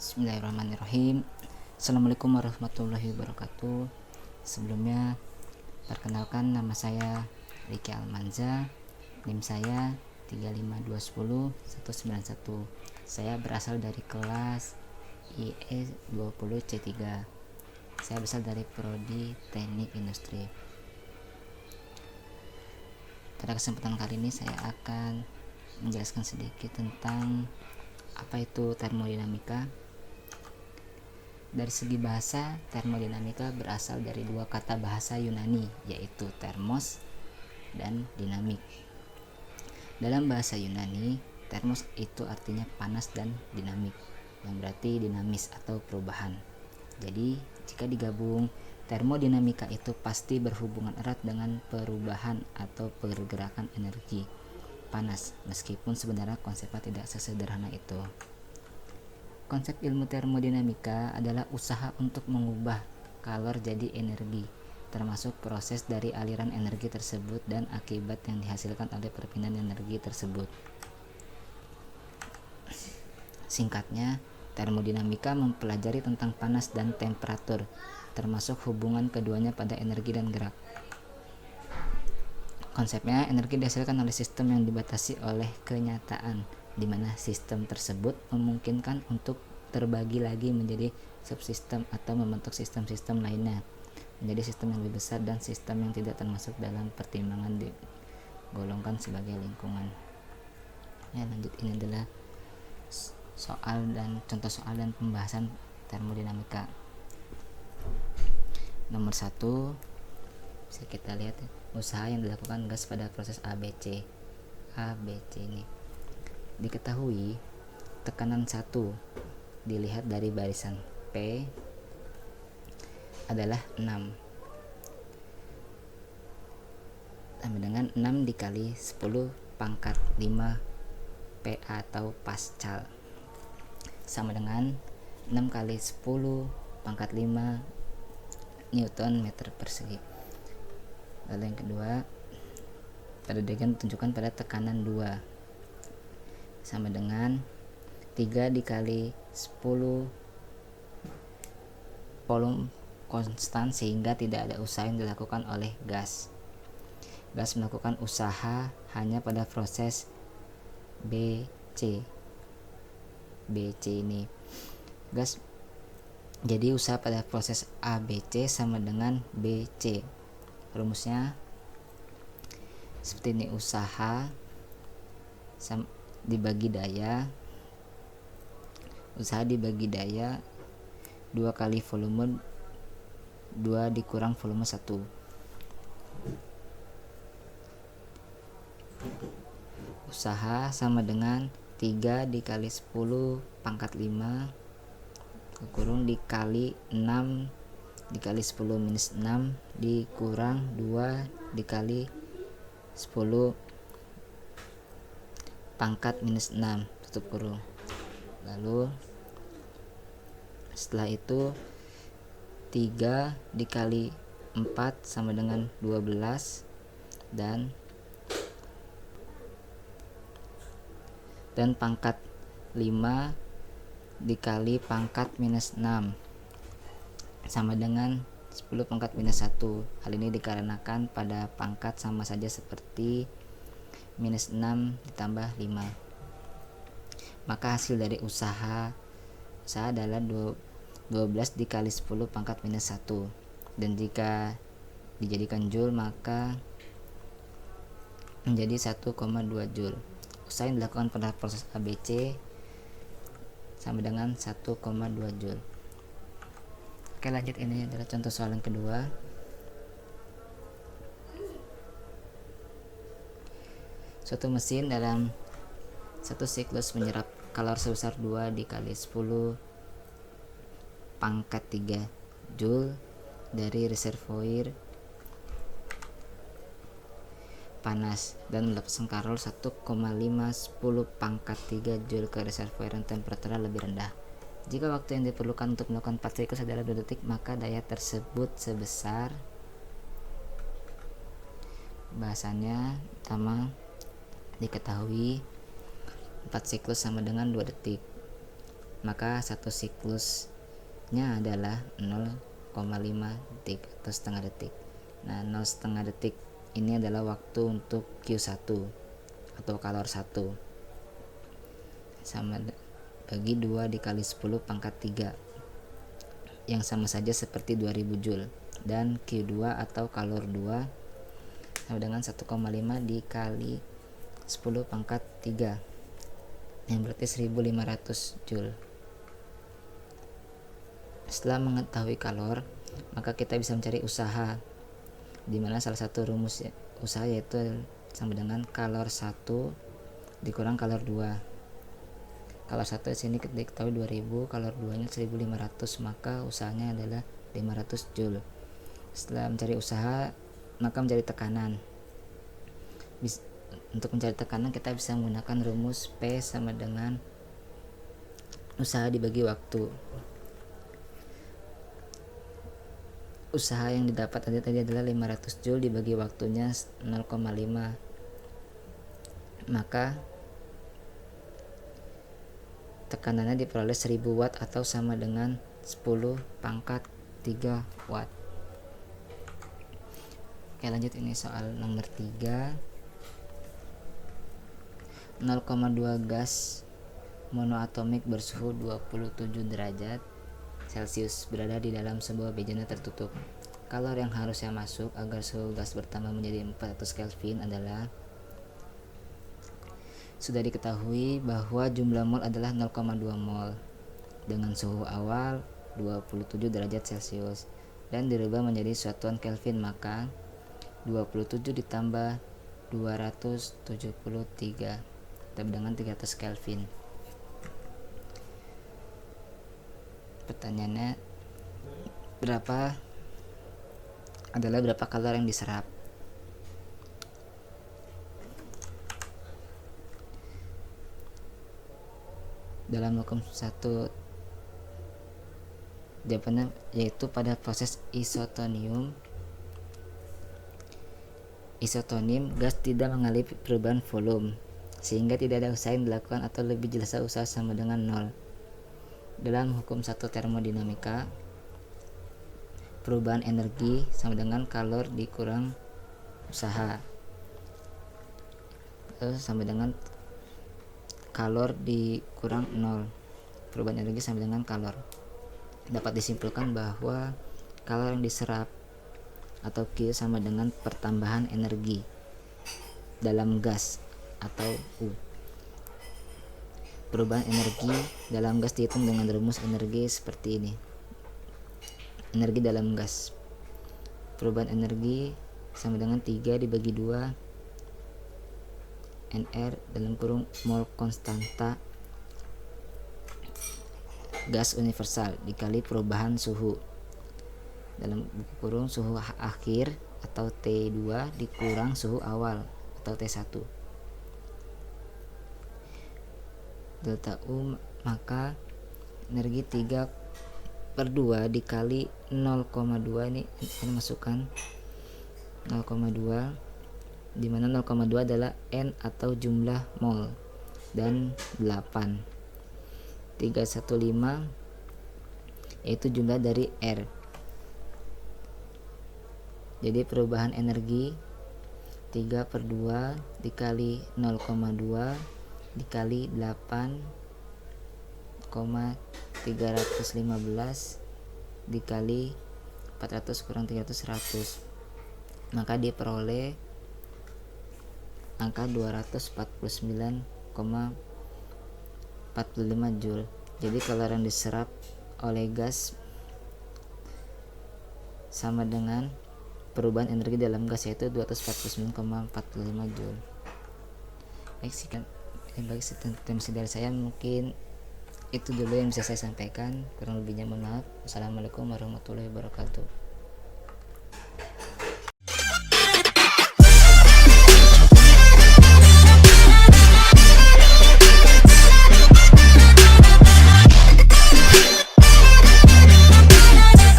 Bismillahirrahmanirrahim. Assalamualaikum warahmatullahi wabarakatuh. Sebelumnya, perkenalkan nama saya Riki Almanza. NIM saya 35210191. Saya berasal dari kelas IE 20C3. Saya berasal dari Prodi Teknik Industri. Pada kesempatan kali ini saya akan menjelaskan sedikit tentang apa itu termodinamika. Dari segi bahasa, termodinamika berasal dari dua kata bahasa Yunani, yaitu termos dan dinamik. Dalam bahasa Yunani, termos itu artinya panas dan dinamik, yang berarti dinamis atau perubahan. Jadi, jika digabung, termodinamika itu pasti berhubungan erat dengan perubahan atau pergerakan energi panas, meskipun sebenarnya konsepnya tidak sesederhana itu. Konsep ilmu termodinamika adalah usaha untuk mengubah kalor jadi energi, termasuk proses dari aliran energi tersebut dan akibat yang dihasilkan oleh perpindahan energi tersebut. Singkatnya, termodinamika mempelajari tentang panas dan temperatur, termasuk hubungan keduanya pada energi dan gerak. Konsepnya, energi dihasilkan oleh sistem yang dibatasi oleh kenyataan, di mana sistem tersebut memungkinkan untuk terbagi lagi menjadi subsistem atau membentuk sistem-sistem lainnya menjadi sistem yang lebih besar dan sistem yang tidak termasuk dalam pertimbangan digolongkan sebagai lingkungan. Ya, lanjut, ini adalah contoh soal dan pembahasan termodinamika. Nomor 1, bisa kita lihat usaha yang dilakukan gas pada proses ABC. ABC ini diketahui tekanan 1 dilihat dari barisan P adalah 6 sama dengan 6 dikali 10 pangkat 5 PA atau Pascal, sama dengan 6 kali 10 pangkat 5 Newton meter persegi. Lalu yang kedua, pada diagram ditunjukkan pada tekanan 2 sama dengan 3 dikali 10 volume konstan, sehingga tidak ada usaha yang dilakukan oleh gas. Gas melakukan usaha hanya pada proses BC ini. Gas jadi usaha pada proses ABC sama dengan BC. Rumusnya seperti ini: usaha dibagi daya, 2 kali volume 2 dikurang volume 1. Usaha sama dengan 3 dikali 10 pangkat 5 kurung dikali 6 dikali 10 minus 6 dikurang 2 dikali 10 pangkat minus 6 tutup kurung. Lalu setelah itu 3 dikali 4 sama dengan 12 dan pangkat 5 dikali pangkat minus 6 sama dengan 10 pangkat minus 1. Hal ini dikarenakan pada pangkat sama saja seperti minus 6 ditambah 5. Maka hasil dari usaha adalah 12 dikali 10 pangkat minus 1. Dan jika dijadikan joule maka menjadi 1,2 joule. Usaha yang dilakukan pada proses ABC sama dengan 1,2 joule. Oke, lanjut, ini adalah contoh soal yang kedua. Suatu mesin dalam satu siklus menyerap kalor sebesar 2 dikali 10 pangkat 3 joule dari reservoir panas dan melepaskan kalor 1,5 10 pangkat 3 joule ke reservoir yang temperaturnya lebih rendah. Jika waktu yang diperlukan untuk melakukan 4 siklus adalah 2 detik, maka daya tersebut sebesar, bahasannya pertama diketahui 4 siklus sama dengan 2 detik. maka satu siklusnya adalah 0,5 detik atau setengah detik. Nah, 0,5 detik ini adalah waktu untuk Q1 atau kalor 1, sama bagi 2 dikali 10 pangkat 3 yang sama saja seperti 2000 Joule, dan Q2 atau kalor 2 sama dengan 1,5 dikali 10 pangkat 3 yang berarti 1500 Joule. Setelah mengetahui kalor, maka kita bisa mencari usaha, dimana salah satu rumus usaha yaitu sama dengan kalor 1 dikurang kalor 2. Kalor 1 di sini kita diketahui 2000, kalor 2 nya 1500, maka usahanya adalah 500 Joule. Setelah mencari usaha, maka mencari tekanan. Untuk mencari tekanan kita bisa menggunakan rumus P sama dengan usaha dibagi waktu. Usaha yang didapat tadi adalah 500 Joule dibagi waktunya 0,5, maka tekanannya diperoleh 1000 watt atau sama dengan 10 pangkat 3 watt. Oke, lanjut, ini soal nomor 3. 0,2 gas monoatomik bersuhu 27 derajat Celcius berada di dalam sebuah bejana tertutup. Kalor yang harusnya masuk agar suhu gas bertambah menjadi 400 Kelvin adalah. Sudah diketahui bahwa jumlah mol adalah 0,2 mol dengan suhu awal 27 derajat Celcius dan dirubah menjadi satuan Kelvin, maka 27 ditambah 273 sama dengan 300 Kelvin. Pertanyaannya berapa kalor yang diserap. Dalam hukum 1, jawabannya yaitu pada proses isotonim gas tidak mengalami perubahan volume, sehingga tidak ada usaha yang dilakukan, atau lebih jelas usaha sama dengan 0. Dalam hukum 1 termodinamika, perubahan energi sama dengan kalor dikurang usaha, sama dengan kalor dikurang 0. Perubahan energi sama dengan kalor. Dapat disimpulkan bahwa kalor yang diserap atau Q sama dengan pertambahan energi dalam gas atau U. Perubahan energi dalam gas dihitung dengan rumus energi seperti ini. Energi dalam gas. Perubahan energi sama dengan 3 dibagi 2 NR dalam kurung mol konstanta gas universal dikali perubahan suhu dalam buku kurung suhu akhir atau T2 dikurang suhu awal atau T1 delta U, maka energi 3/2 dikali 0,2, ini masukkan 0,2, dimana 0,2 adalah N atau jumlah mol, dan 8 315 yaitu jumlah dari R. Jadi perubahan energi 3/2 dikali 0,2 dikali 8,315 dikali 400 kurang 300 100, maka diperoleh angka 249,45 Joule. Jadi kalor yang diserap oleh gas sama dengan perubahan energi dalam gas, yaitu 249,45 Joule. Baik, sekian bagi informasi dari saya, mungkin itu dulu yang bisa saya sampaikan, kurang lebihnya mohon maaf. Wassalamualaikum warahmatullahi wabarakatuh.